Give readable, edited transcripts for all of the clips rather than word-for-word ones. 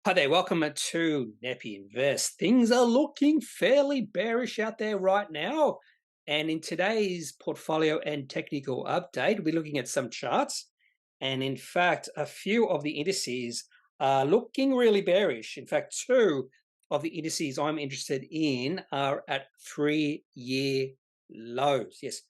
Hi there, welcome to Kneppy Invest. Things are looking fairly bearish out there right now. And in today's portfolio and technical update, we're looking at some charts. And in fact, a few of the indices are looking really bearish. In fact, two of the indices I'm interested in are at 3-year lows. Yes,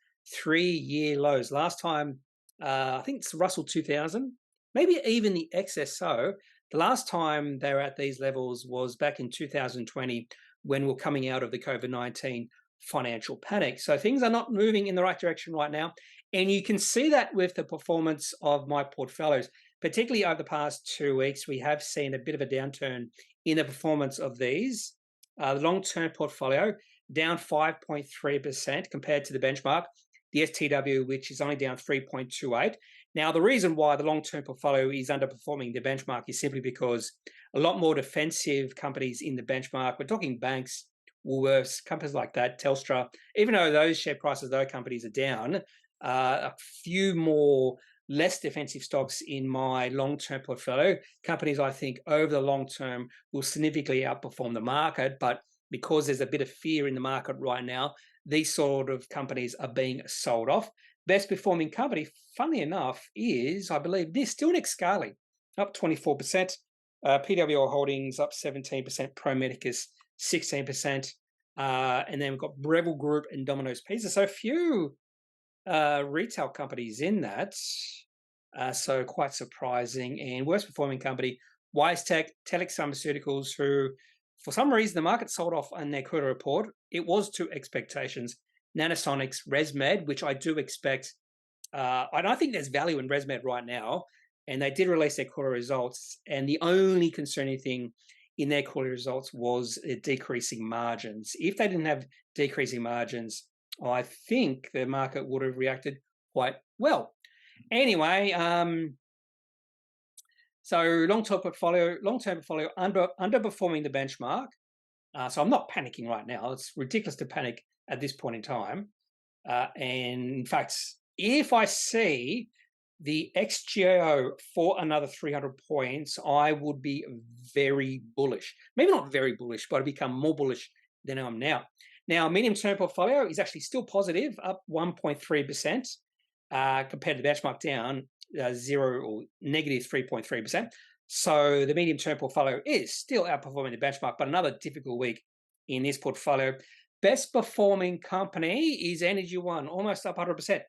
3-year lows. Last time, I think it's Russell 2000, maybe even the XSO. The last time they were at these levels was back in 2020 when we're coming out of the COVID-19 financial panic. So things are not moving in the right direction right now. And you can see that with the performance of my portfolios, particularly over the past 2 weeks. We have seen a bit of a downturn in the performance of these. The long-term portfolio down 5.3% compared to the benchmark. The STW, which is only down 3.28. Now, the reason why the long-term portfolio is underperforming the benchmark is simply because a lot more defensive companies in the benchmark, we're talking banks, Woolworths, companies like that, Telstra, even though those share prices, those companies are down, a few more less defensive stocks in my long-term portfolio. Companies I think over the long term will significantly outperform the market, but because there's a bit of fear in the market right now, these sort of companies are being sold off. Best performing company, funnily enough, is, I believe, this still Nick Scali, up 24%, PWR Holdings up 17%, Pro Medicus 16%, and then we've got Breville Group and Domino's Pizza. So a few retail companies in that, so quite surprising. And worst performing company, WiseTech, Telix Pharmaceuticals, who for some reason the market sold off on their quarter report. It was to expectations. Nanosonics, ResMed, which I do expect, and I think there's value in ResMed right now, and they did release their quarter results, and the only concerning thing in their quarter results was decreasing margins. If they didn't have decreasing margins, I think the market would have reacted quite well. Anyway, so long-term portfolio underperforming the benchmark. So I'm not panicking right now. It's ridiculous to panic at this point in time. And in fact, if I see the XGO for another 300 points, I would be very bullish. Maybe not very bullish, but I'd become more bullish than I am now. Now, medium-term portfolio is actually still positive, up 1.3%, compared to the benchmark down 0 or negative 3.3%. So the medium-term portfolio is still outperforming the benchmark, but another difficult week in this portfolio. Best performing company is Energy One, almost up 100%.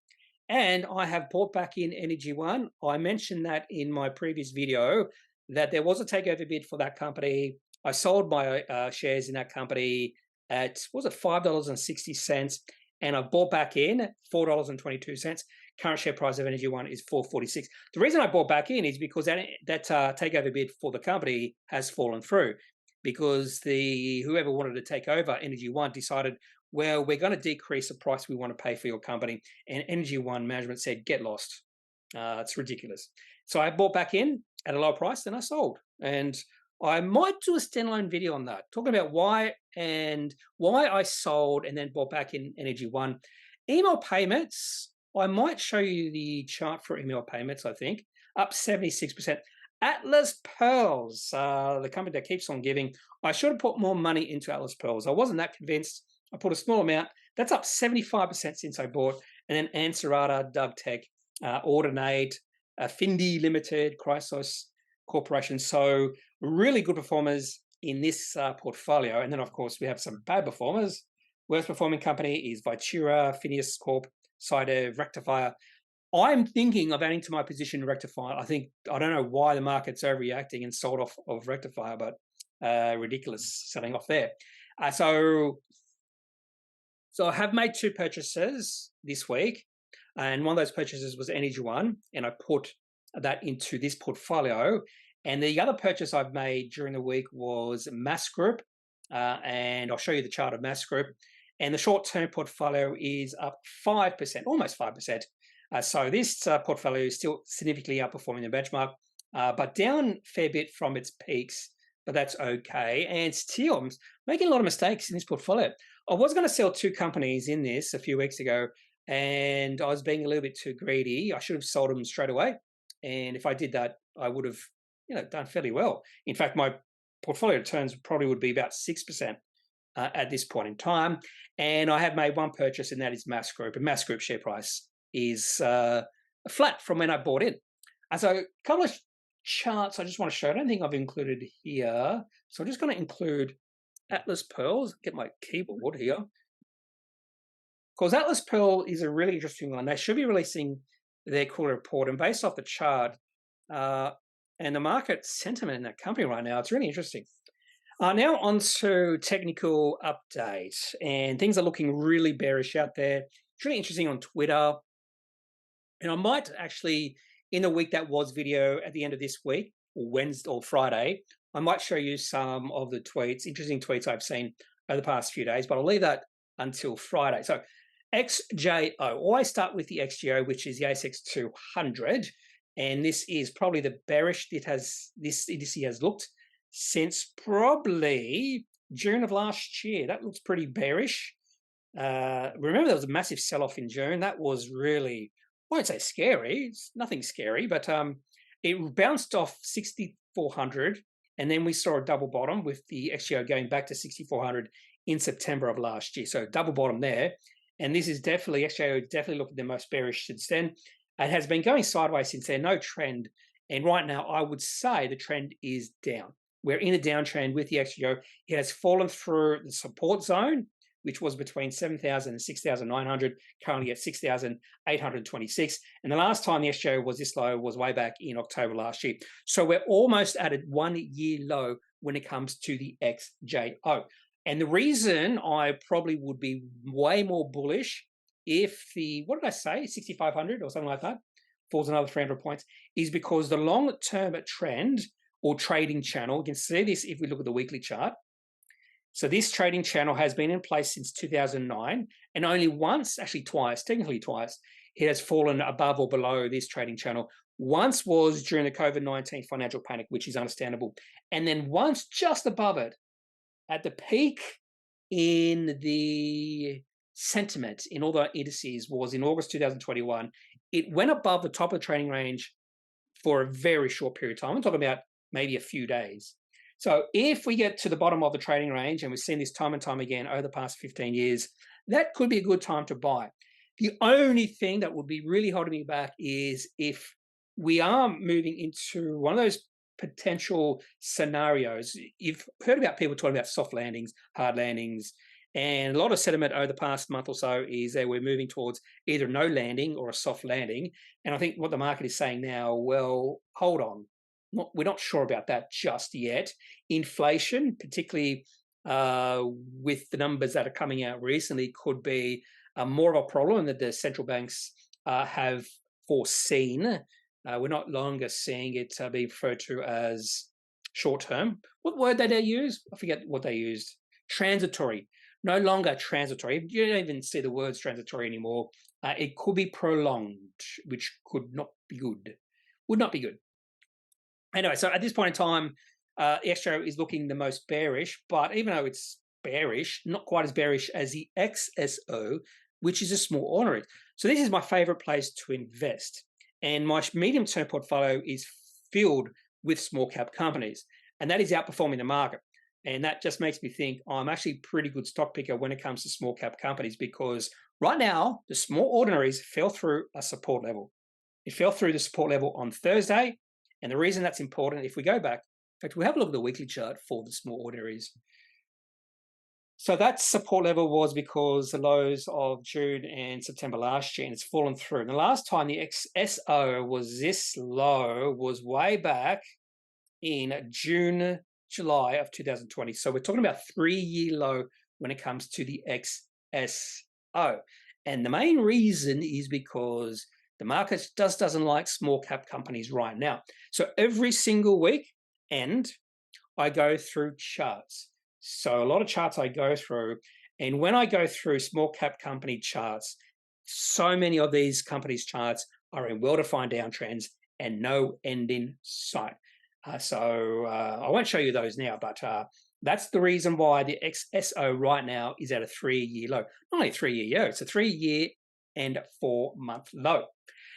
And I have bought back in Energy One. I mentioned that in my previous video that there was a takeover bid for that company. I sold my shares in that company at, was it $5.60, and I bought back in $4.22. Current share price of Energy One is $4.46. The reason I bought back in is because that takeover bid for the company has fallen through, because whoever wanted to take over Energy One decided, well, we're going to decrease the price we want to pay for your company. And Energy One management said, get lost. It's ridiculous. So I bought back in at a lower price, then I sold. And I might do a standalone video on that, talking about why I sold and then bought back in Energy One. EML Payments, I might show you the chart for EML Payments, I think, up 76%. Atlas Pearls, the company that keeps on giving. I should have put more money into Atlas Pearls. I wasn't that convinced. I put a small amount. That's up 75% since I bought. And then Ansell, DugTech, Audinate, Findi Limited, Chrysos Corporation. So really good performers in this portfolio. And then, of course, we have some bad performers. Worst performing company is Vitura, Phineas Corp, Cidev, Rectifier. I'm thinking of adding to my position in Rectifier. I don't know why the market's overreacting and sold off of Rectifier, but ridiculous selling off there. So I have made 2 purchases this week, and one of those purchases was Energy One, and I put that into this portfolio. And the other purchase I've made during the week was Maas Group, and I'll show you the chart of Maas Group. And the short-term portfolio is up 5%, almost 5%. So this portfolio is still significantly outperforming the benchmark, but down a fair bit from its peaks, but that's okay. And still, I'm making a lot of mistakes in this portfolio. I was going to sell 2 companies in this a few weeks ago, and I was being a little bit too greedy. I should have sold them straight away. And if I did that, I would have done fairly well. In fact, my portfolio returns probably would be about 6% at this point in time. And I have made one purchase, and that is Maas Group. And Maas Group share price is flat from when I bought in. And so a couple of charts I just want to show. I don't think I've included here. So I'm just going to include Atlas Pearls. Get my keyboard here. Because Atlas Pearl is a really interesting one. They should be releasing their quarterly report. And based off the chart and the market sentiment in that company right now, it's really interesting. Now on to technical update, and things are looking really bearish out there. It's really interesting on Twitter, and I might actually, in the week that was video at the end of this week, or Wednesday or Friday, I might show you some of the tweets, interesting tweets I've seen over the past few days, but I'll leave that until Friday. So XJO, always start with the XJO, which is the ASX 200, and this is probably the bearish this indice has looked since probably June of last year. That looks pretty bearish. Remember, there was a massive sell-off in June. That was really, I won't say scary. It's nothing scary, but it bounced off 6,400, and then we saw a double bottom with the XJO going back to 6,400 in September of last year. So double bottom there. And this is definitely, XJO definitely looking the most bearish since then. It has been going sideways since then, no trend. And right now, I would say the trend is down. We're in a downtrend with the XJO. It has fallen through the support zone, which was between 7,000 and 6,900, currently at 6,826. And the last time the XJO was this low was way back in October last year. So we're almost at a 1-year low when it comes to the XJO. And the reason I probably would be way more bullish if the, what did I say, 6,500 or something like that, falls another 300 points, is because the long-term trend or trading channel, you can see this if we look at the weekly chart. So this trading channel has been in place since 2009, and only once, actually twice, technically twice, it has fallen above or below this trading channel. Once was during the COVID-19 financial panic, which is understandable, and then once just above it, at the peak in the sentiment in all the indices was in August 2021. It went above the top of the trading range for a very short period of time. I'm talking about maybe a few days. So if we get to the bottom of the trading range, and we've seen this time and time again over the past 15 years, that could be a good time to buy. The only thing that would be really holding me back is if we are moving into one of those potential scenarios. You've heard about people talking about soft landings, hard landings, and a lot of sentiment over the past month or so is that we're moving towards either no landing or a soft landing. And I think what the market is saying now, well, hold on. We're not sure about that just yet. Inflation, particularly with the numbers that are coming out recently, could be more of a problem that the central banks have foreseen. We're not longer seeing it be referred to as short-term. What word did they use? I forget what they used. Transitory. No longer transitory. You don't even see the words transitory anymore. It could be prolonged, which could not be good. Would not be good. Anyway, so at this point in time, XJO is looking the most bearish, but even though it's bearish, not quite as bearish as the XSO, which is a small ordinary. So this is my favorite place to invest. And my medium-term portfolio is filled with small-cap companies, and that is outperforming the market. And that just makes me think I'm actually a pretty good stock picker when it comes to small-cap companies, because right now, the small ordinaries fell through a support level. It fell through the support level on Thursday, and the reason that's important, if we go back, in fact, we have a look at the weekly chart for the small ordinaries. So that support level was because the lows of June and September last year, and it's fallen through. And the last time the XSO was this low was way back in June, July of 2020. So we're talking about 3-year low when it comes to the XSO. And the main reason is because the market just doesn't like small cap companies right now. So every single week, and I go through charts. So a lot of charts I go through, and when I go through small cap company charts, so many of these companies' charts are in well-defined downtrends and no end in sight. So I won't show you those now, but that's the reason why the XSO right now is at a 3-year low. Not only a 3-year low, it's a 3-year and 4-month low.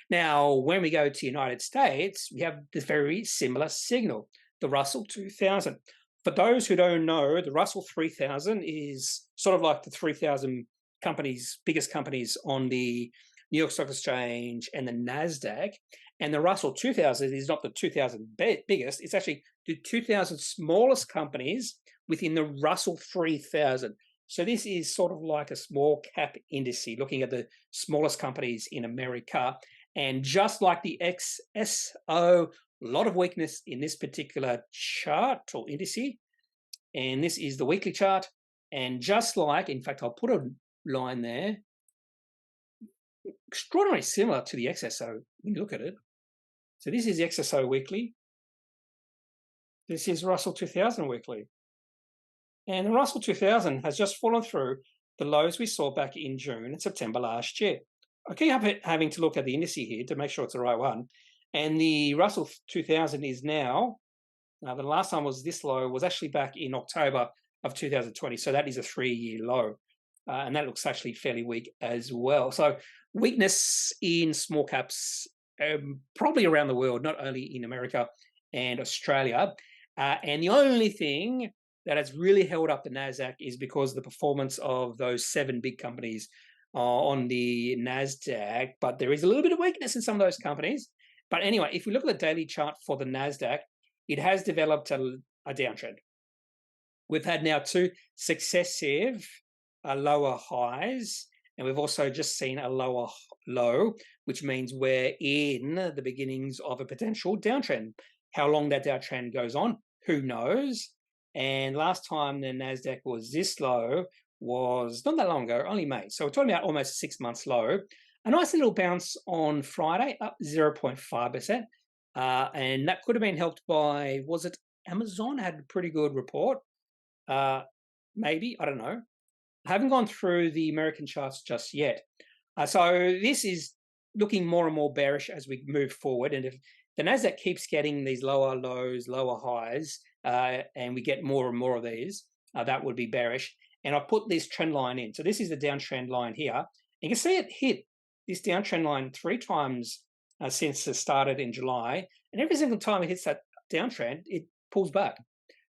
Now, when we go to the United States, we have this very similar signal, the Russell 2000. For those who don't know, the Russell 3000 is sort of like the 3,000 companies, biggest companies on the New York Stock Exchange and the Nasdaq. And the Russell 2000 is not the 2,000 biggest, it's actually the 2,000 smallest companies within the Russell 3000. So this is sort of like a small cap index, looking at the smallest companies in America. And just like the XSO, a lot of weakness in this particular chart or index. And this is the weekly chart. And just like, in fact, I'll put a line there, extraordinarily similar to the XSO when you look at it. So this is the XSO weekly. This is Russell 2000 weekly. And the Russell 2000 has just fallen through the lows we saw back in June and September last year. I keep having to look at the index here to make sure it's the right one. And the Russell 2000 is now, the last time was this low, was actually back in October of 2020. So that is a 3-year low. And that looks actually fairly weak as well. So weakness in small caps, probably around the world, not only in America and Australia. And the only thing that has really held up the Nasdaq is because of the performance of those 7 big companies on the Nasdaq. But there is a little bit of weakness in some of those companies. But anyway, if we look at the daily chart for the Nasdaq, it has developed a downtrend. We've had now 2 successive lower highs, and we've also just seen a lower low, which means we're in the beginnings of a potential downtrend. How long that downtrend goes on, who knows? And last time the Nasdaq was this low was not that long ago, only May. So we're talking about almost a 6 months low. A nice little bounce on Friday, up 0.5%. And that could have been helped by, was it Amazon had a pretty good report? Maybe, I don't know. I haven't gone through the American charts just yet. So this is looking more and more bearish as we move forward. And if the Nasdaq keeps getting these lower lows, lower highs, and we get more and more of these, that would be bearish. And I'll put this trend line in. So this is the downtrend line here. You can see it hit this downtrend line 3 times since it started in July. And every single time it hits that downtrend, it pulls back.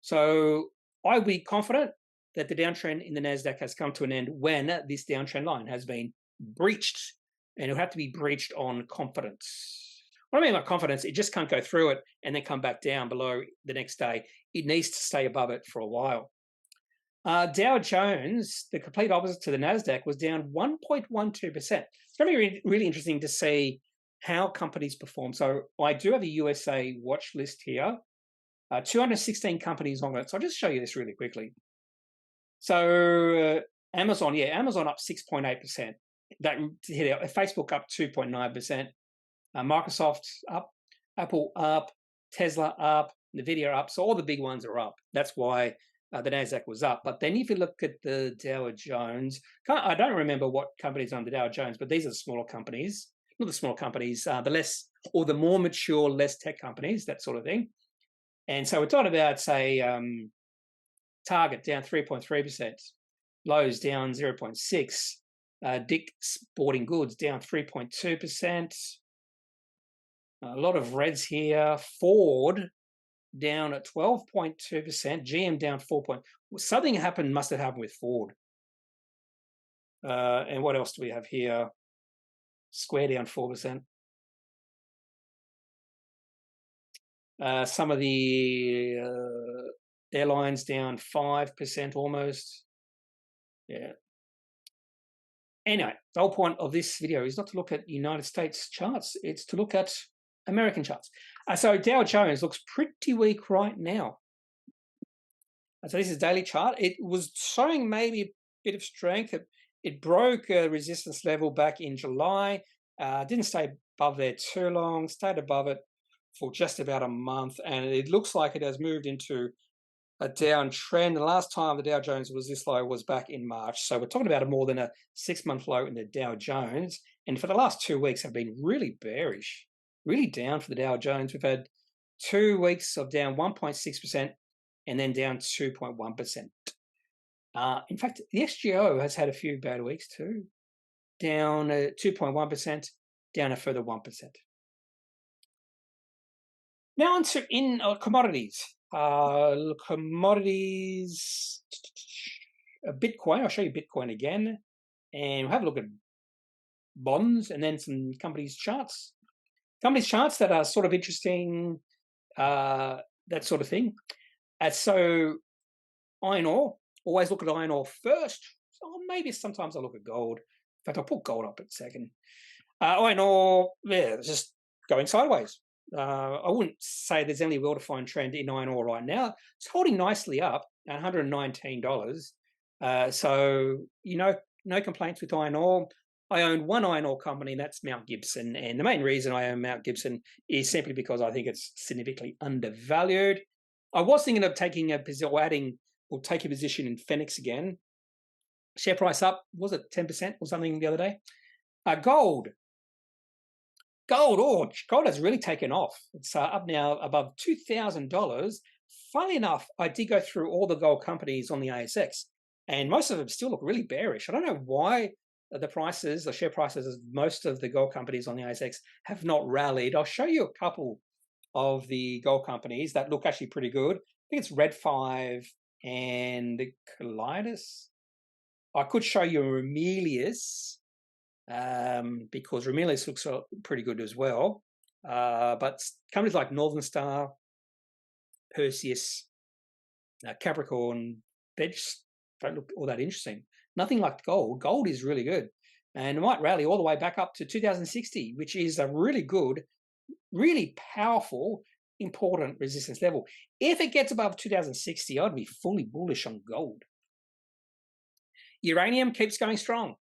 So I would be confident that the downtrend in the Nasdaq has come to an end when this downtrend line has been breached, and it'll have to be breached on confidence. What I mean by confidence, it just can't go through it and then come back down below the next day. It needs to stay above it for a while. Dow Jones, the complete opposite to the Nasdaq, was down 1.12%. It's going to be really interesting to see how companies perform. So I do have a USA watch list here, 216 companies on it. So I'll just show you this really quickly. So Amazon, Amazon up 6.8%. That hit out. Facebook up 2.9%. Microsoft up, Apple up, Tesla up, Nvidia up. So all the big ones are up. That's why the Nasdaq was up. But then if you look at the Dow Jones, I don't remember what companies on the Dow Jones, but these are the smaller companies, not the small companies, the less or the more mature, less tech companies, that sort of thing. And so we're talking about, say, Target down 3.3%, Lowe's down 0.6%, Dick's Sporting Goods down 3.2%. A lot of reds here. Ford down at 12.2%, GM down 4%. Something must have happened with Ford. And what else do we have here? Square down 4%. Some of the airlines down 5% almost. Yeah. Anyway, the whole point of this video is not to look at United States charts, it's to look at American charts. So Dow Jones looks pretty weak right now. So this is daily chart. It was showing maybe a bit of strength. It broke a resistance level back in July. Didn't stay above there too long, stayed above it for just about a month, and it looks like it has moved into a downtrend. The last time the Dow Jones was this low was back in March. So we're talking about more than a 6-month low in the Dow Jones. And for the last 2 weeks have been really bearish, really down for the Dow Jones. We've had 2 weeks of down 1.6% and then down 2.1%. In fact, the XGO has had a few bad weeks too. Down 2.1%, down a further 1%. Now in commodities. Commodities, Bitcoin. I'll show you Bitcoin again, and we'll have a look at bonds and then some companies charts. Companies charts that are sort of interesting, that sort of thing. So iron ore, always look at iron ore first. So maybe sometimes I look at gold. In fact, I'll put gold up in a second. Iron ore, yeah, it's just going sideways. I wouldn't say there's any well-defined trend in iron ore right now. It's holding nicely up at $119. So, no complaints with iron ore. I own one iron ore company, and that's Mount Gibson. And the main reason I own Mount Gibson is simply because I think it's significantly undervalued. I was thinking of taking a position or take a position in Phoenix again. Share price up, was it 10% or something the other day? Gold. Gold has really taken off. It's up now above $2,000. Funnily enough, I did go through all the gold companies on the ASX, and most of them still look really bearish. I don't know why the share prices of most of the gold companies on the ASX have not rallied. I'll show you a couple of the gold companies that look actually pretty good. I think it's Red 5 and the Commodities. I could show you Ramelius, because Ramelius looks pretty good as well. But companies like Northern Star, Perseus, Capricorn, they just don't look all that interesting. Nothing like gold. Gold is really good. And it might rally all the way back up to 2060, which is a really good, really powerful, important resistance level. If it gets above 2060, I'd be fully bullish on gold. Uranium keeps going strong.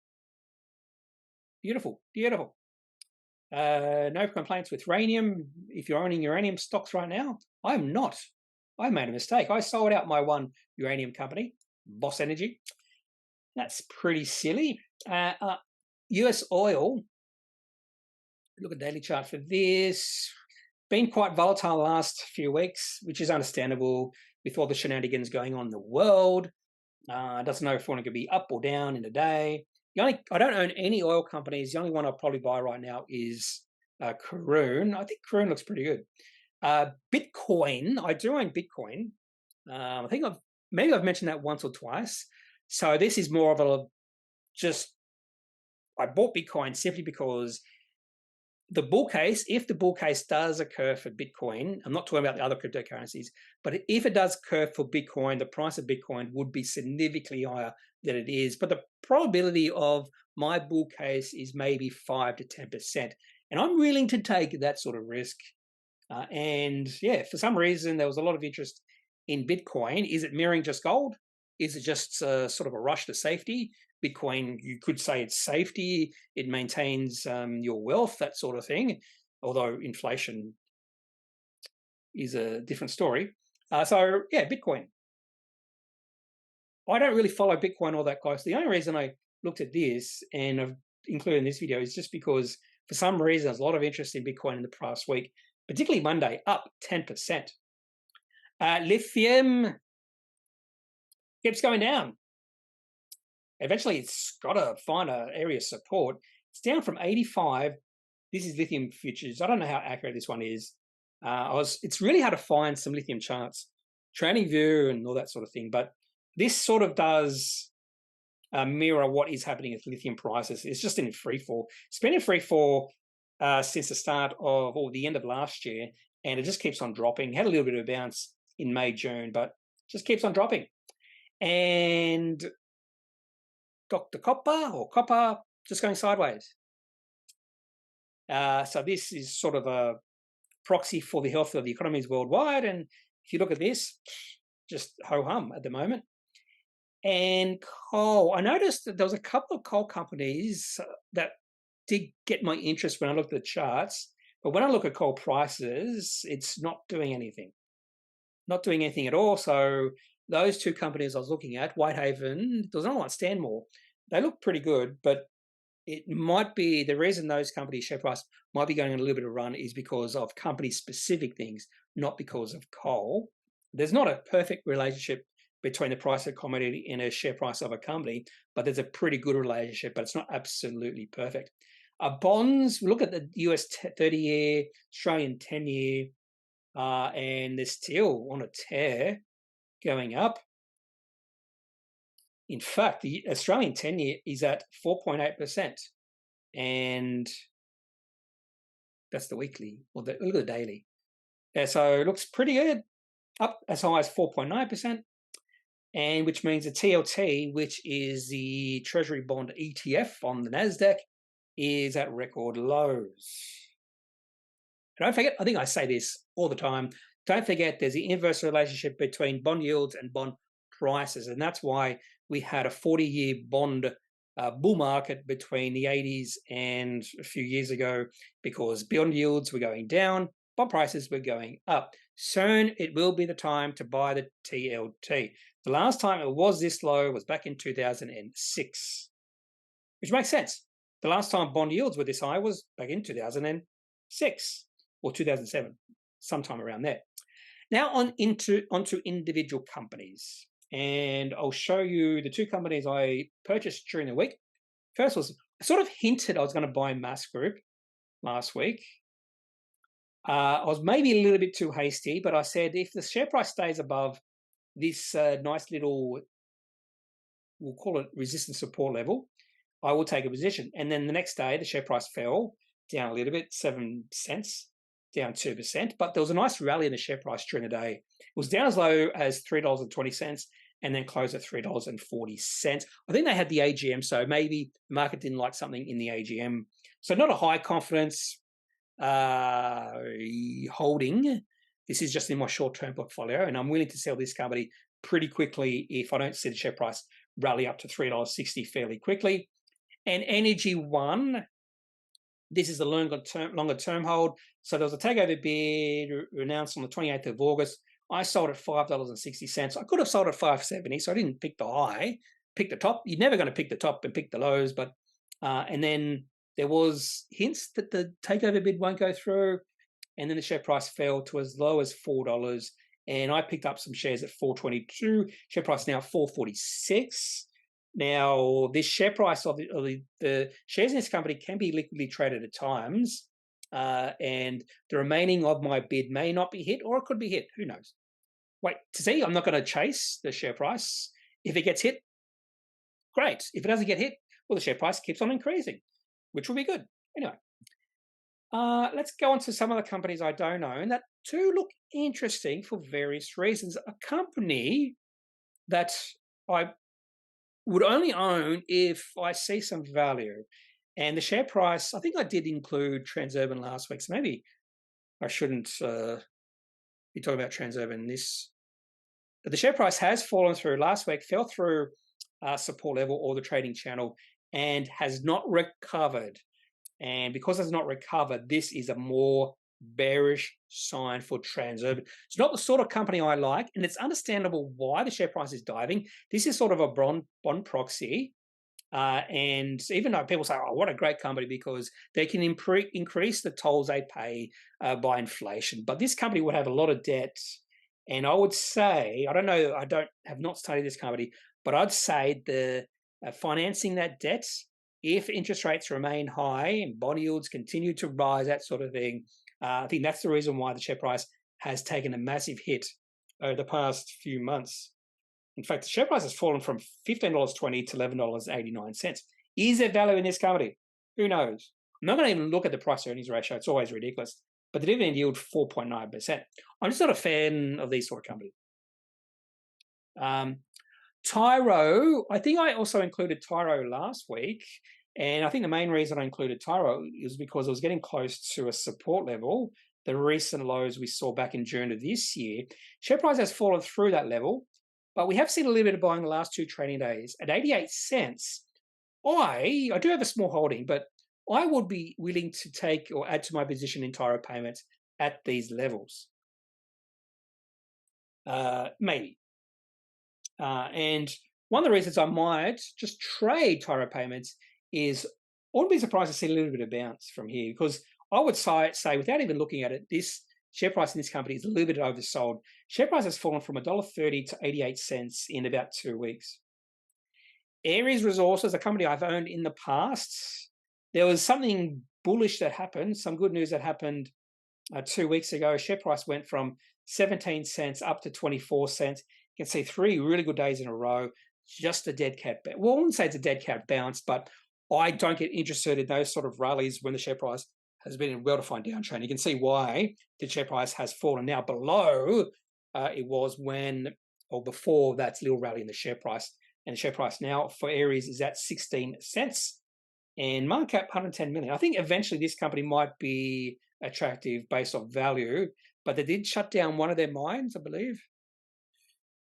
Beautiful, beautiful. No complaints with uranium. If you're owning uranium stocks right now, I'm not. I made a mistake. I sold out my one uranium company, Boss Energy. That's pretty silly. US oil, look at daily chart for this. Been quite volatile the last few weeks, which is understandable with all the shenanigans going on in the world. Doesn't know if we're going to be up or down in a day. I don't own any oil companies. The only one I'll probably buy right now is Karoon. I think Karoon looks pretty good. Bitcoin, I do own Bitcoin. I think maybe I've mentioned that once or twice. So this is more of I bought Bitcoin simply because the bull case, if the bull case does occur for Bitcoin, I'm not talking about the other cryptocurrencies, but if it does occur for Bitcoin, the price of Bitcoin would be significantly higher than it is. But the probability of my bull case is maybe 5 to 10%. And I'm willing to take that sort of risk. And yeah, for some reason, there was a lot of interest in Bitcoin. Is it mirroring just gold? Is it just sort of a rush to safety? Bitcoin, you could say it's safety. It maintains your wealth, that sort of thing. Although inflation is a different story. So yeah, Bitcoin. I don't really follow Bitcoin all that closely. The only reason I looked at this and I've included in this video is just because for some reason there's a lot of interest in Bitcoin in the past week, particularly Monday, up 10%. Lithium keeps going down. Eventually, it's got to find an area of support. It's down from 85. This is lithium futures. I don't know how accurate this one is. It's really hard to find some lithium charts, trading view and all that sort of thing. But this sort of does mirror what is happening with lithium prices. It's just in free fall. It's been in free fall since the start of, or the end of last year, and it just keeps on dropping. Had a little bit of a bounce in May, June, but just keeps on dropping. And Dr. Copper just going sideways. So this is sort of a proxy for the health of the economies worldwide. And if you look at this, just ho-hum at the moment. And coal, I noticed that there was a couple of coal companies that did get my interest when I looked at the charts. But when I look at coal prices, it's not doing anything. Not doing anything at all. So those two companies I was looking at, Whitehaven, there's another one, Stanmore. They look pretty good, but it might be the reason those companies' share price might be going on a little bit of a run is because of company-specific things, not because of coal. There's not a perfect relationship between the price of a commodity and a share price of a company, but there's a pretty good relationship, but it's not absolutely perfect. Bonds, we look at the US 30-year, Australian 10-year. and they're still on a tear going up. In fact, the Australian 10-year is at 4.8%, and that's the weekly, or look at the daily. So it looks pretty good, up as high as 4.9%, and which means the TLT, which is the Treasury Bond ETF on the Nasdaq, is at record lows. Don't forget, I think I say this all the time, don't forget there's the inverse relationship between bond yields and bond prices, and that's why we had a 40-year bond bull market between the 80s and a few years ago, because bond yields were going down, bond prices were going up. Soon it will be the time to buy the TLT. The last time it was this low was back in 2006, which makes sense. The last time bond yields were this high was back in 2006 or 2007, sometime around there. Now onto individual companies. And I'll show you the two companies I purchased during the week. First was, I sort of hinted I was going to buy Maas Group last week. I was maybe a little bit too hasty, but I said if the share price stays above this nice little, we'll call it resistance support level, I will take a position. And then the next day, the share price fell down a little bit, 7 cents, down 2%. But there was a nice rally in the share price during the day. It was down as low as $3.20 and then closed at $3.40. I think they had the AGM, so maybe the market didn't like something in the AGM. So not a high confidence holding. This is just in my short-term portfolio, and I'm willing to sell this company pretty quickly if I don't see the share price rally up to $3.60 fairly quickly. And Energy One, this is a longer term hold. So there was a takeover bid announced on the 28th of August. I sold at $5.60. I could have sold at $5.70, so I didn't pick the high, pick the top. You're never going to pick the top and pick the lows, but and then there was hints that the takeover bid won't go through, and then the share price fell to as low as $4, and I picked up some shares at $4.22. Share price now $4.46. Now, this share price of the shares in this company can be liquidly traded at times, and the remaining of my bid may not be hit, or it could be hit. Who knows? Wait to see. I'm not going to chase the share price. If it gets hit, great. If it doesn't get hit, well, the share price keeps on increasing, which will be good. Anyway, let's go on to some of the companies I don't own that do look interesting for various reasons. A company that I would only own if I see some value. And the share price, I think I did include Transurban last week, so maybe I shouldn't be talking about Transurban in this. But the share price has fallen through last week, fell through support level or the trading channel, and has not recovered. And because it's not recovered, this is a more bearish sign for Transurban. It's not the sort of company I like, and it's understandable why the share price is diving. This is sort of a bond proxy. And even though people say, oh, what a great company, because they can increase the tolls they pay by inflation. But this company would have a lot of debt. And I would say, I don't know, have not studied this company, but I'd say the financing that debt, if interest rates remain high and bond yields continue to rise, that sort of thing, I think that's the reason why the share price has taken a massive hit over the past few months. In fact, the share price has fallen from $15.20 to $11.89. Is there value in this company? Who knows? I'm not going to even look at the price-earnings ratio. It's always ridiculous. But the dividend yield, 4.9%. I'm just not a fan of these sort of companies. Tyro, I think I also included Tyro last week. And I think the main reason I included Tyro is because it was getting close to a support level, the recent lows we saw back in June of this year. Share price has fallen through that level, but we have seen a little bit of buying the last 2 trading days. At 88 cents, I do have a small holding, but I would be willing to take or add to my position in Tyro Payments at these levels. Maybe. And one of the reasons I might just trade Tyro Payments is I wouldn't be surprised to see a little bit of bounce from here, because I would say without even looking at it, this share price in this company is a little bit oversold. Share price has fallen from $1.30 to 88 cents in about 2 weeks. Aeris Resources, a company I've owned in the past, there was something bullish that happened, some good news that happened 2 weeks ago. Share price went from 17 cents up to 24 cents. You can see 3 really good days in a row. Just a dead cat. Well, I wouldn't say it's a dead cat bounce, but I don't get interested in those sort of rallies when the share price has been in a well-defined downtrend. You can see why the share price has fallen now below it was when or before that little rally in the share price. And the share price now for Aeris is at 16 cents and market cap 110 million. I think eventually this company might be attractive based on value, but they did shut down one of their mines, I believe.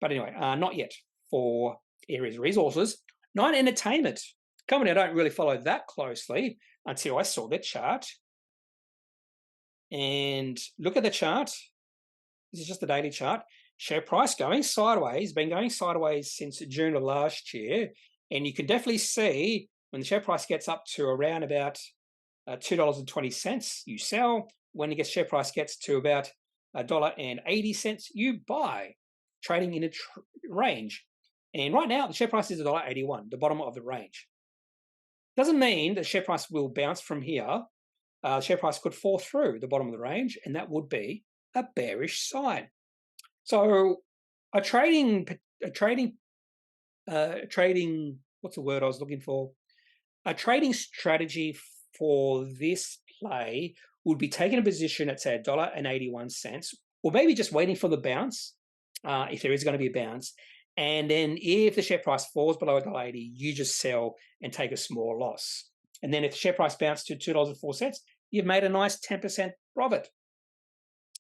But anyway, not yet for Aeris Resources. Nine Entertainment, company I don't really follow that closely until I saw their chart. And look at the chart. This is just the daily chart. Share price going sideways, been going sideways since June of last year. And you can definitely see when the share price gets up to around about $2.20, you sell. When the share price gets to about $1.80, you buy, trading in a range. And right now, the share price is $1.81, the bottom of the range. Doesn't mean the share price will bounce from here. The share price could fall through the bottom of the range, and that would be a bearish sign. So a trading, what's the word I was looking for? A trading strategy for this play would be taking a position at, say, $1.81, or maybe just waiting for the bounce, if there is going to be a bounce. And then if the share price falls below $1.80, you just sell and take a small loss. And then if the share price bounced to $2.04, you've made a nice 10% profit.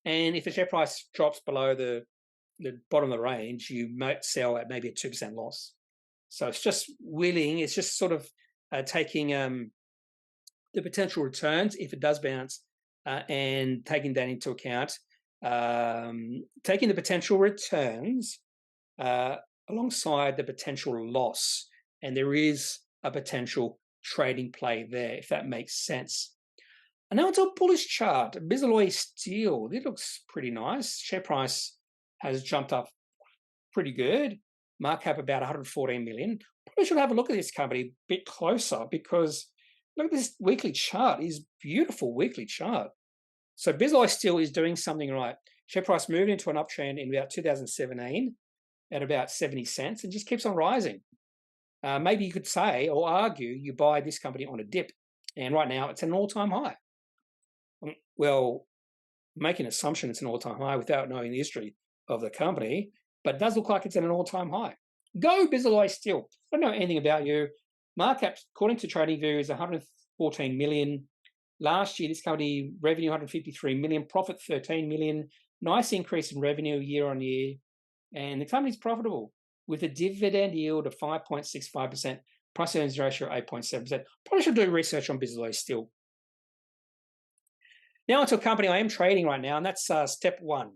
And if the share price drops below the bottom of the range, you might sell at maybe a 2% loss. So it's just it's just sort of taking the potential returns if it does bounce and taking that into account, taking the potential returns alongside the potential loss. And there is a potential trading play there, if that makes sense. And now it's a bullish chart. Bisalloy Steel, it looks pretty nice. Share price has jumped up pretty good. Market cap about 114 million. Probably should have a look at this company a bit closer because look at this weekly chart. It's beautiful weekly chart. So Bisalloy Steel is doing something right. Share price moved into an uptrend in about 2017 at about 70 cents and just keeps on rising. Maybe you could say or argue you buy this company on a dip, and right now it's an all-time high. Well, make an assumption it's an all-time high without knowing the history of the company, but it does look like it's at an all-time high. Go Bisalloy Steel. I don't know anything about you. Market cap, according to TradingView, is 114 million. Last year, this company revenue 153 million, profit 13 million. Nice increase in revenue year on year, and the company's profitable with a dividend yield of 5.65%, price earnings ratio 8.7%. Probably should do research on Bisalloy Steel. Now onto a company I am trading right now, and that's Step One.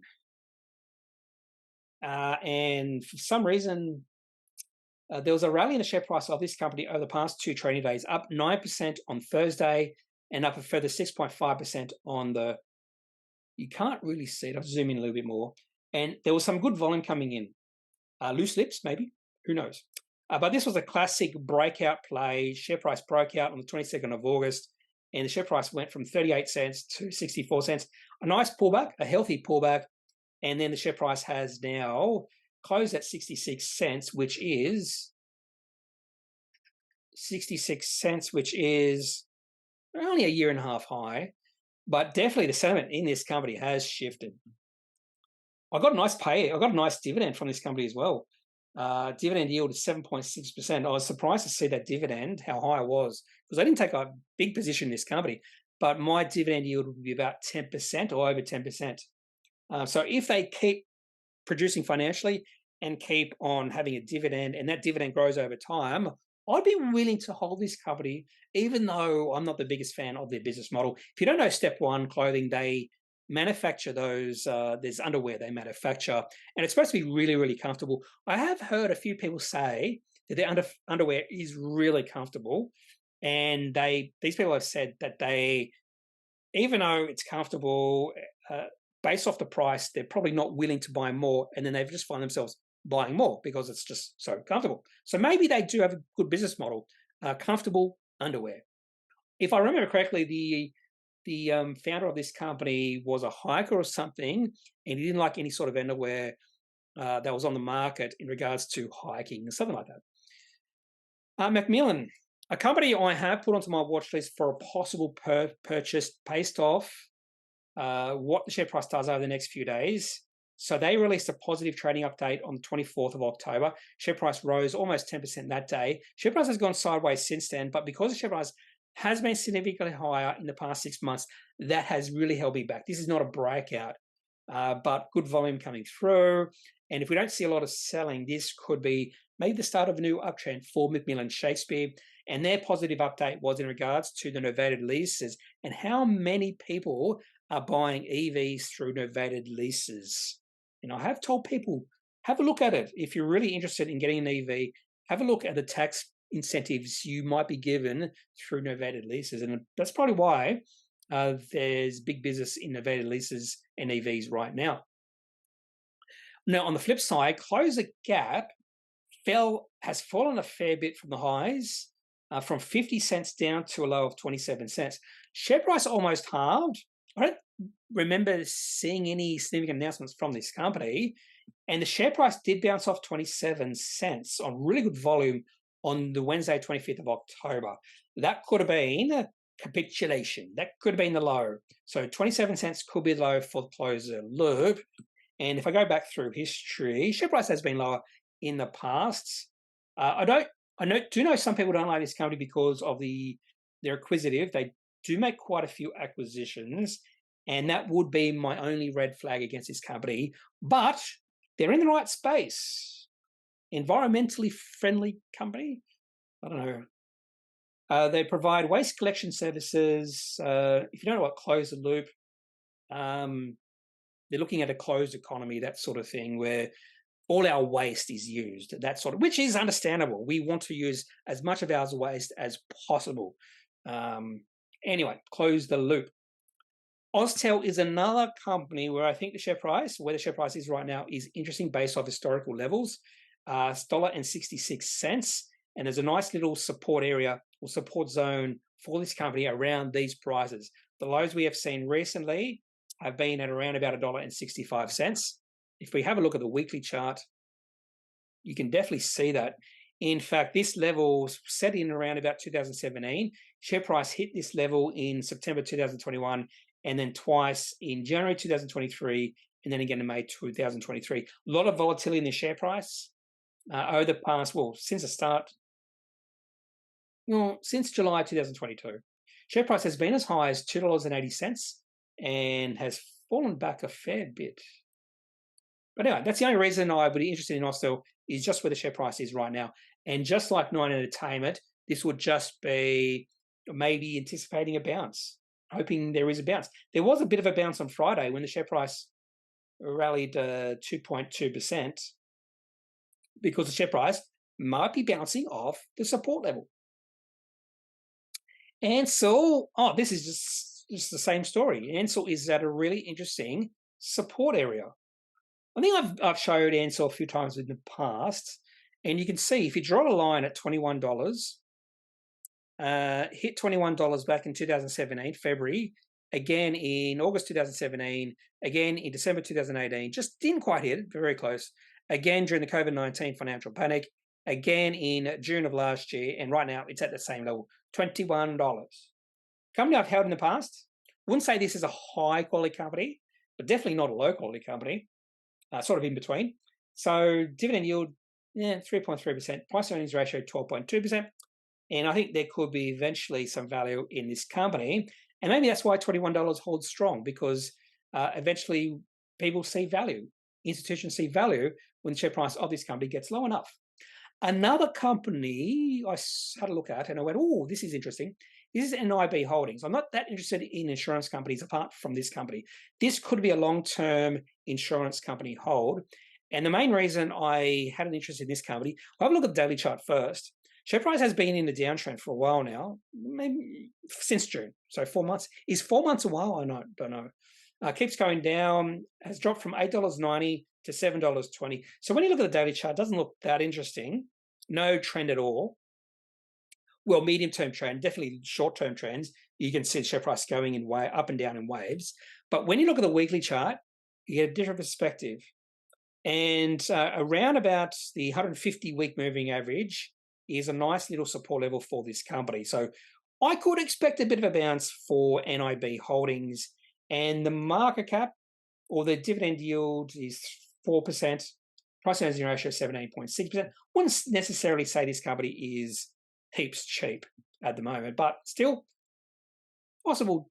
And for some reason, there was a rally in the share price of this company over the past 2 trading days, up 9% on Thursday and up a further 6.5% on the, you can't really see it, I'll zoom in a little bit more. And there was some good volume coming in. Loose lips, maybe, who knows. But this was a classic breakout play. Share price broke out on the 22nd of August, and the share price went from 38 cents to 64 cents. A nice pullback, a healthy pullback, and then the share price has now closed at 66 cents, which is 66 cents, which is only a year and a half high, but definitely the sentiment in this company has shifted. I got a nice pay. I got a nice dividend from this company as well. Dividend yield is 7.6%. I was surprised to see that dividend, how high it was, because I didn't take a big position in this company, but my dividend yield would be about 10% or over 10%. So if they keep producing financially and keep on having a dividend, and that dividend grows over time, I'd be willing to hold this company, even though I'm not the biggest fan of their business model. If you don't know Step One Clothing, they manufacture those, there's underwear they manufacture, and it's supposed to be really, really comfortable. I have heard a few people say that their underwear is really comfortable, and these people have said that they, even though it's comfortable, based off the price, they're probably not willing to buy more, and then they just find themselves buying more because it's just so comfortable. So maybe they do have a good business model, comfortable underwear. If I remember correctly, the founder of this company was a hiker or something, and he didn't like any sort of underwear that was on the market in regards to hiking, something like that. McMillan, a company I have put onto my watch list for a possible purchase based off what the share price does over the next few days. So they released a positive trading update on the 24th of October. Share price rose almost 10% that day. Share price has gone sideways since then, but because the share price has been significantly higher in the past 6 months, that has really held me back. This is not a breakout, but good volume coming through. And if we don't see a lot of selling, this could be maybe the start of a new uptrend for McMillan Shakespeare. And their positive update was in regards to the novated leases and how many people are buying EVs through novated leases. And I have told people, have a look at it. If you're really interested in getting an EV, have a look at the tax incentives you might be given through novated leases. And that's probably why there's big business in novated leases and EVs right now. Now, on the flip side, Closer Gap has fallen a fair bit from the highs, from 50 cents down to a low of 27 cents. Share price almost halved. I don't remember seeing any significant announcements from this company, and the share price did bounce off 27 cents on really good volume on the Wednesday, 25th of October. That could have been a capitulation. That could have been the low. So 27 cents could be the low for the Closer Loop. And if I go back through history, share price has been lower in the past. I do know some people don't like this company because of they're acquisitive. They do make quite a few acquisitions, and that would be my only red flag against this company. But they're in the right space. Environmentally friendly company. I don't know. They provide waste collection services. If you don't know what Closer Loop, they're looking at a closed economy, that sort of thing, where all our waste is used, which is understandable. We want to use as much of our waste as possible. Anyway, Close the Loop. Austal is another company where I think where the share price is right now, is interesting based off historical levels. It's $1.66, and there's a nice little support area or support zone for this company around these prices. The lows we have seen recently have been at around about $1.65. If we have a look at the weekly chart, you can definitely see that. In fact, this level set in around about 2017. Share price hit this level in September 2021, and then twice in January 2023, and then again in May 2023. A lot of volatility in the share price over the past, since July 2022. Share price has been as high as $2.80 and has fallen back a fair bit. But anyway, that's the only reason I would be interested in Austal, is just where the share price is right now. And just like Nine Entertainment, this would just be maybe anticipating a bounce, hoping there is a bounce. There was a bit of a bounce on Friday when the share price rallied 2.2%, because the share price might be bouncing off the support level. Ansell, this is just the same story. Ansell is at a really interesting support area. I think I've showed Ansell a few times in the past, and you can see if you draw a line at $21, hit $21 back in 2017, February, again in August 2017, again in December 2018, just didn't quite hit it, very close. Again during the COVID-19 financial panic, again in June of last year, and right now it's at the same level, $21. Company I've held in the past. Wouldn't say this is a high quality company, but definitely not a low quality company. Sort of in between. So dividend yield, 3.3%. Price earnings ratio, 12.2%. And I think there could be eventually some value in this company. And maybe that's why $21 holds strong, because eventually people see value. Institutions see value when the share price of this company gets low enough. Another company I had a look at and I went, this is interesting. This is NIB Holdings. I'm not that interested in insurance companies apart from this company. This could be a long-term insurance company hold. And the main reason I had an interest in this company, I'll have a look at the daily chart first. Share price has been in a downtrend for a while now, maybe since June. So 4 months. Is 4 months a while? I don't know. Keeps going down, has dropped from $8.90 to $7.20. So when you look at the daily chart, it doesn't look that interesting. No trend at all. Well, medium-term trend, definitely short-term trends. you can see the share price going in way up and down in waves. But when you look at the weekly chart, you get a different perspective. And around about the 150-week moving average is a nice little support level for this company. So I could expect a bit of a bounce for NIB Holdings, and the market cap or the dividend yield is 4%. Price earnings ratio 17.6%. Wouldn't necessarily say this company is heaps cheap at the moment, but still possible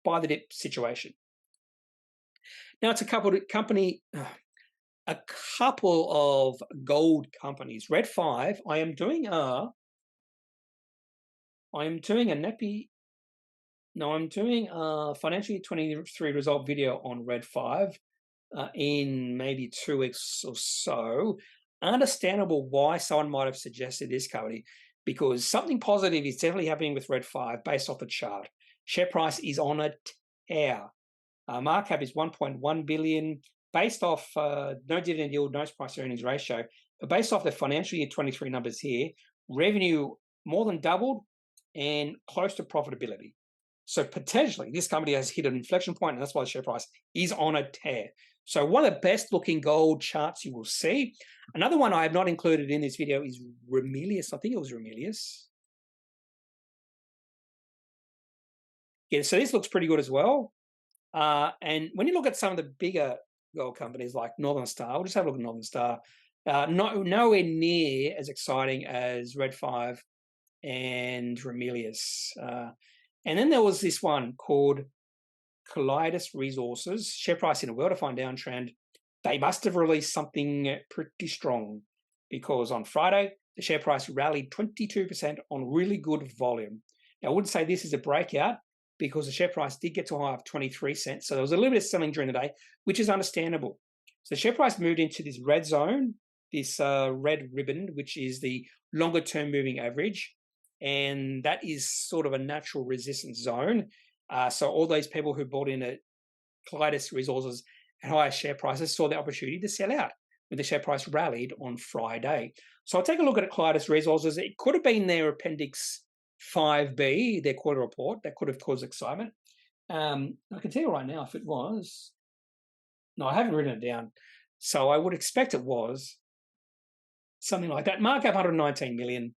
buy the dip situation. Now it's a couple of gold companies. Red 5. I am doing a Kneppy. No, I'm doing a financial year 23 result video on Red 5 in maybe 2 weeks or so. Understandable why someone might have suggested this company, because something positive is definitely happening with Red 5 based off the chart. Share price is on a tear. Market cap is 1.1 billion. Based off no dividend yield, no price earnings ratio, but based off the financial year 23 numbers here, revenue more than doubled and close to profitability. So potentially this company has hit an inflection point, and that's why the share price is on a tear. So one of the best looking gold charts you will see. Another one I have not included in this video is Ramelius. I think it was Ramelius. Yeah, so this looks pretty good as well. And when you look at some of the bigger gold companies like Northern Star, we'll just have a look at Northern Star. Nowhere near as exciting as Red 5 and Ramelius. And then there was this one called Aeris Resources. Share price in a well-defined downtrend. They must have released something pretty strong, because on Friday, the share price rallied 22% on really good volume. Now, I wouldn't say this is a breakout, because the share price did get to a high of 23 cents. So there was a little bit of selling during the day, which is understandable. So the share price moved into this red zone, this red ribbon, which is the longer term moving average. And that is sort of a natural resistance zone. So all those people who bought in at Aeris Resources at higher share prices saw the opportunity to sell out when the share price rallied on Friday. So I'll take a look at Aeris Resources. It could have been their Appendix 5B, their quarter report. That could have caused excitement. I can tell you right now if it was. No, I haven't written it down. So I would expect it was something like that. Markup 119 million.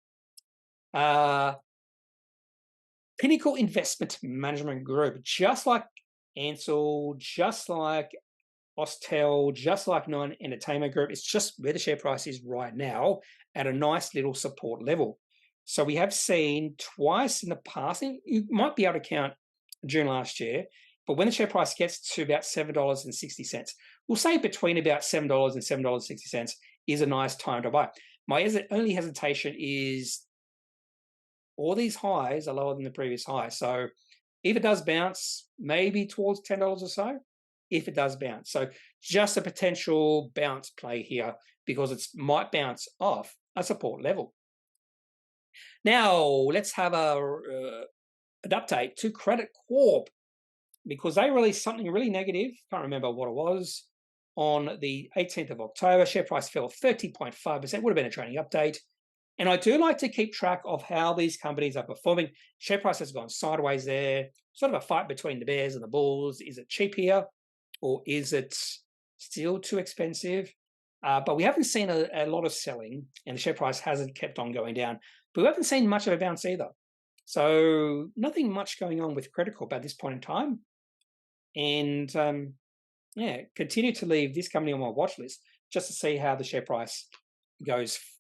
Pinnacle Investment Management Group, just like Ansell, just like Austal, just like Nine Entertainment Group, it's just where the share price is right now at a nice little support level. So we have seen twice in the past, and you might be able to count June last year, but when the share price gets to about $7.60, we'll say between about $7 and $7.60 is a nice time to buy. My only hesitation is all these highs are lower than the previous high. So if it does bounce, maybe towards $10 or so, if it does bounce. So just a potential bounce play here, because it might bounce off a support level. Now, let's have an update to Credit Corp, because they released something really negative. Can't remember what it was. On the 18th of October, share price fell 30.5%. Would have been a trading update. And I do like to keep track of how these companies are performing. Share price has gone sideways there. Sort of a fight between the bears and the bulls. Is it cheap here, or is it still too expensive? But we haven't seen a lot of selling, and the share price hasn't kept on going down. But we haven't seen much of a bounce either. So nothing much going on with Credit Corp at this point in time. And continue to leave this company on my watch list just to see how the share price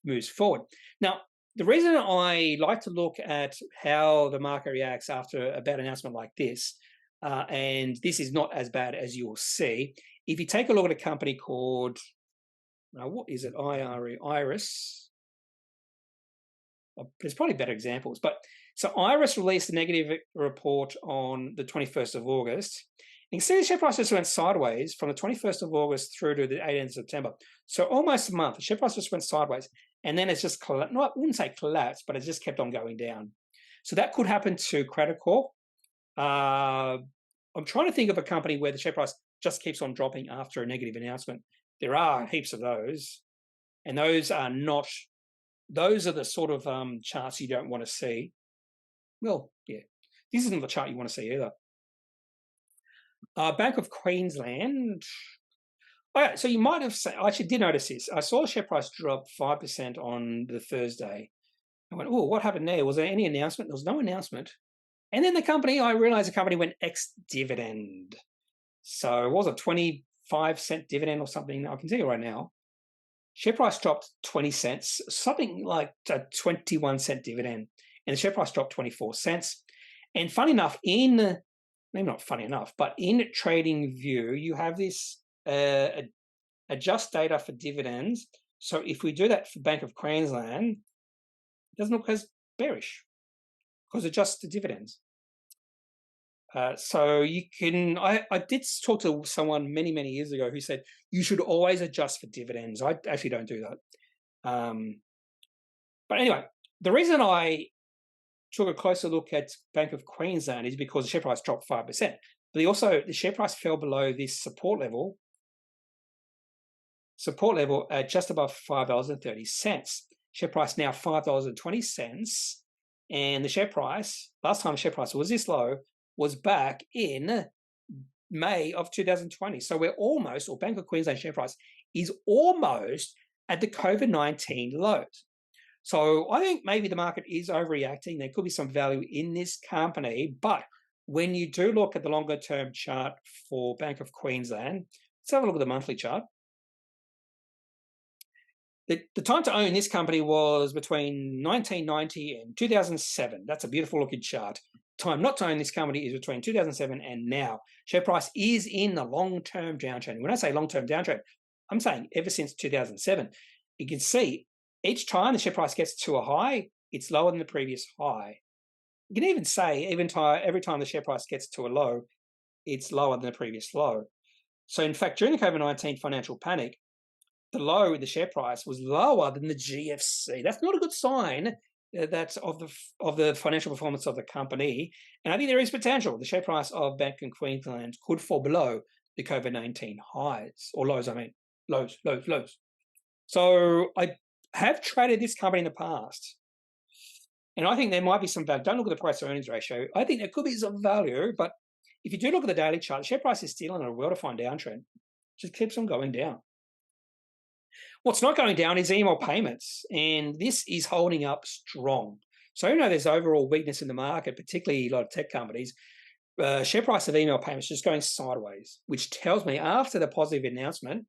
moves forward. Now, the reason I like to look at how the market reacts after a bad announcement like this, and this is not as bad as you'll see, if you take a look at a company called, what is it, Aeris. There's probably better examples, but so Aeris released a negative report on the 21st of August. You can see the share price just went sideways from the 21st of August through to the 18th of September. So almost a month, the share price just went sideways. And then it's just, I wouldn't say collapsed, but it just kept on going down. So that could happen to Credit Corp. I'm trying to think of a company where the share price just keeps on dropping after a negative announcement. There are heaps of those. And those are the sort of charts you don't want to see. Well, yeah. This isn't the chart you want to see either. Bank of Queensland. Okay, so you might have said, I actually did notice this. I saw the share price drop 5% on the Thursday. I went, oh, what happened there? Was there any announcement? There was no announcement. And then I realized the company went ex-dividend. So it was a 25-cent dividend or something. I can tell you right now. Share price dropped 20 cents, something like a 21-cent dividend. And the share price dropped 24 cents. And funny enough, maybe not funny enough, but in Trading View, you have this adjust data for dividends. So if we do that for Bank of Queensland, it doesn't look as bearish because it adjusts the dividends. So you can, I did talk to someone many, many years ago who said you should always adjust for dividends. I actually don't do that. But anyway, the reason I took a closer look at Bank of Queensland is because the share price dropped 5%. But the share price fell below this support level at just above $5.30. Share price now $5.20. And the share price, last time the share price was this low, was back in May of 2020. So we're almost, or Bank of Queensland share price is almost at the COVID-19 lows. So I think maybe the market is overreacting. There could be some value in this company, but when you do look at the longer term chart for Bank of Queensland, let's have a look at the monthly chart. The time to own this company was between 1990 and 2007. That's a beautiful looking chart. Time not to own this company is between 2007 and now. Share price is in the long-term downtrend. When I say long-term downtrend, I'm saying ever since 2007. You can see each time the share price gets to a high, it's lower than the previous high. You can even say every time the share price gets to a low, it's lower than the previous low. So in fact, during the COVID-19 financial panic, the low in the share price was lower than the GFC. That's not a good sign that's of the financial performance of the company. And I think there is potential. The share price of Bank of Queensland could fall below the COVID-19 highs, or lows, lows. So I have traded this company in the past. And I think there might be some value. Don't look at the price to earnings ratio. I think there could be some value, but if you do look at the daily chart, the share price is still on a well-defined downtrend. It just keeps on going down. What's not going down is EML Payments, and this is holding up strong. So even though there's overall weakness in the market, particularly a lot of tech companies, share price of EML Payments is just going sideways, which tells me after the positive announcement,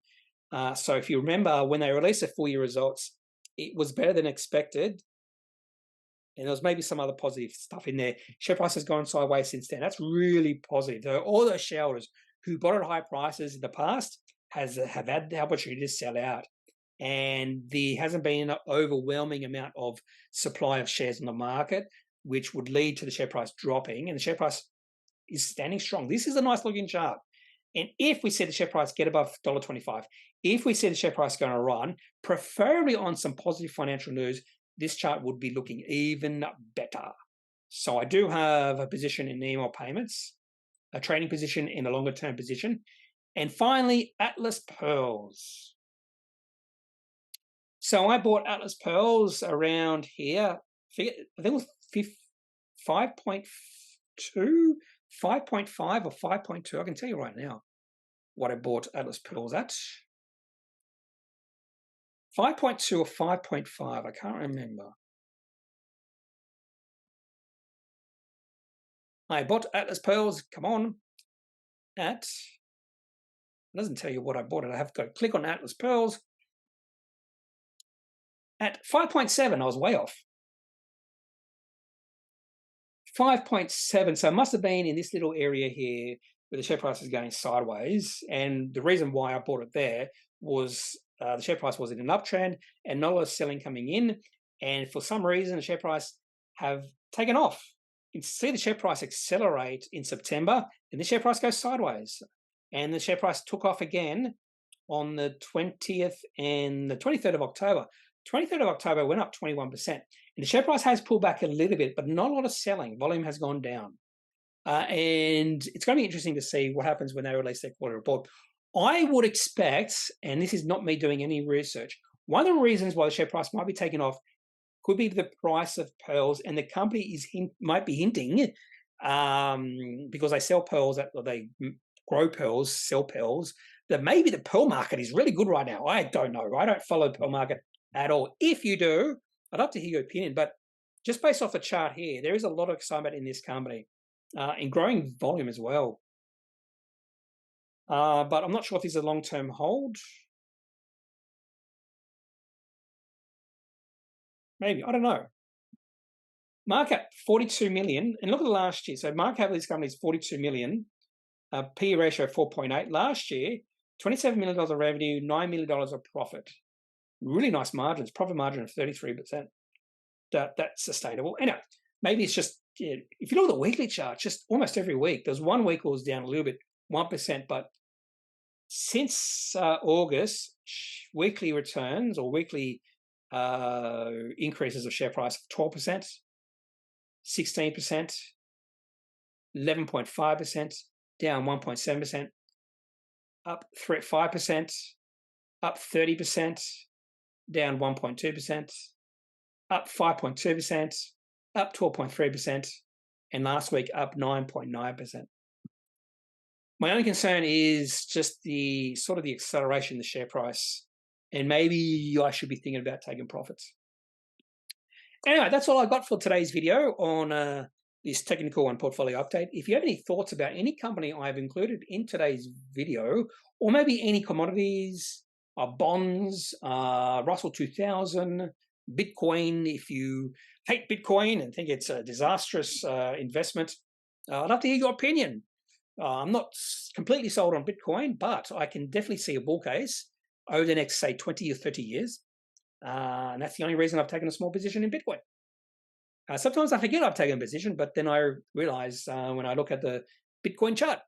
so if you remember when they released their full year results, it was better than expected, and there was maybe some other positive stuff in there. Share price has gone sideways since then. That's really positive. So all those shareholders who bought at high prices in the past have had the opportunity to sell out. And there hasn't been an overwhelming amount of supply of shares in the market, which would lead to the share price dropping, and the share price is standing strong. This is a nice looking chart. And if we see the share price get above $1.25, if we see the share price going to run, preferably on some positive financial news, this chart would be looking even better. So I do have a position in EML Payments, a trading position in a longer term position. And finally, Atlas Pearls. So I bought Atlas Pearls around here. I think it was 5.2, 5.5 or 5.2. I can tell you right now what I bought Atlas Pearls at. 5.2 or 5.5. I can't remember. I bought Atlas Pearls. Come on. It doesn't tell you what I bought it. I have to go click on Atlas Pearls. At 5.7, I was way off. 5.7, so it must have been in this little area here where the share price is going sideways. And the reason why I bought it there was the share price was in an uptrend and not a lot of selling coming in. And for some reason, the share price have taken off. You can see the share price accelerate in September, and the share price goes sideways. And the share price took off again on the 20th and the 23rd of October. 23rd of October went up 21%. And the share price has pulled back a little bit, but not a lot of selling. Volume has gone down. And it's going to be interesting to see what happens when they release their quarterly report. I would expect, and this is not me doing any research, one of the reasons why the share price might be taken off could be the price of pearls, and the company might be hinting because they sell pearls, they grow pearls, sell pearls, that maybe the pearl market is really good right now. I don't know. I don't follow the pearl market at all. If you do, I'd love to hear your opinion. But just based off the chart here, there is a lot of excitement in this company, in growing volume as well. But I'm not sure if this is a long-term hold. Maybe, I don't know. Market 42 million, and look at the last year. So market cap of this company is 42 million. P ratio 4.8. Last year, $27 million of revenue, $9 million of profit. Really nice margins, profit margin of 33%. That's sustainable. Anyway, maybe it's just, if you look at the weekly chart, just almost every week, there's 1 week it was down a little bit, 1%, but since August, weekly returns or weekly increases of share price of 12%, 16%, 11.5%, down 1.7%, up 5%, up 30%, down 1.2%, up 5.2%, up 12.3%, and last week up 9.9%. My only concern is just the sort of the acceleration in the share price, and maybe I should be thinking about taking profits. Anyway, that's all I got for today's video on this technical and portfolio update. If you have any thoughts about any company I've included in today's video, or maybe any commodities, bonds, Russell 2000, Bitcoin, if you hate Bitcoin and think it's a disastrous investment, I'd love to hear your opinion. I'm not completely sold on Bitcoin, but I can definitely see a bull case over the next, say, 20 or 30 years. And that's the only reason I've taken a small position in Bitcoin. Sometimes I forget I've taken a position, but then I realize when I look at the Bitcoin chart.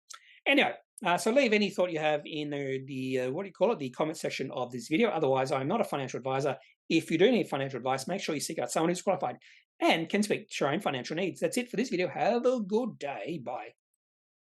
Anyway, so leave any thought you have in the comment section of this video. Otherwise, I'm not a financial advisor. If you do need financial advice, make sure you seek out someone who's qualified and can speak to your own financial needs. That's it for this video. Have a good day. Bye.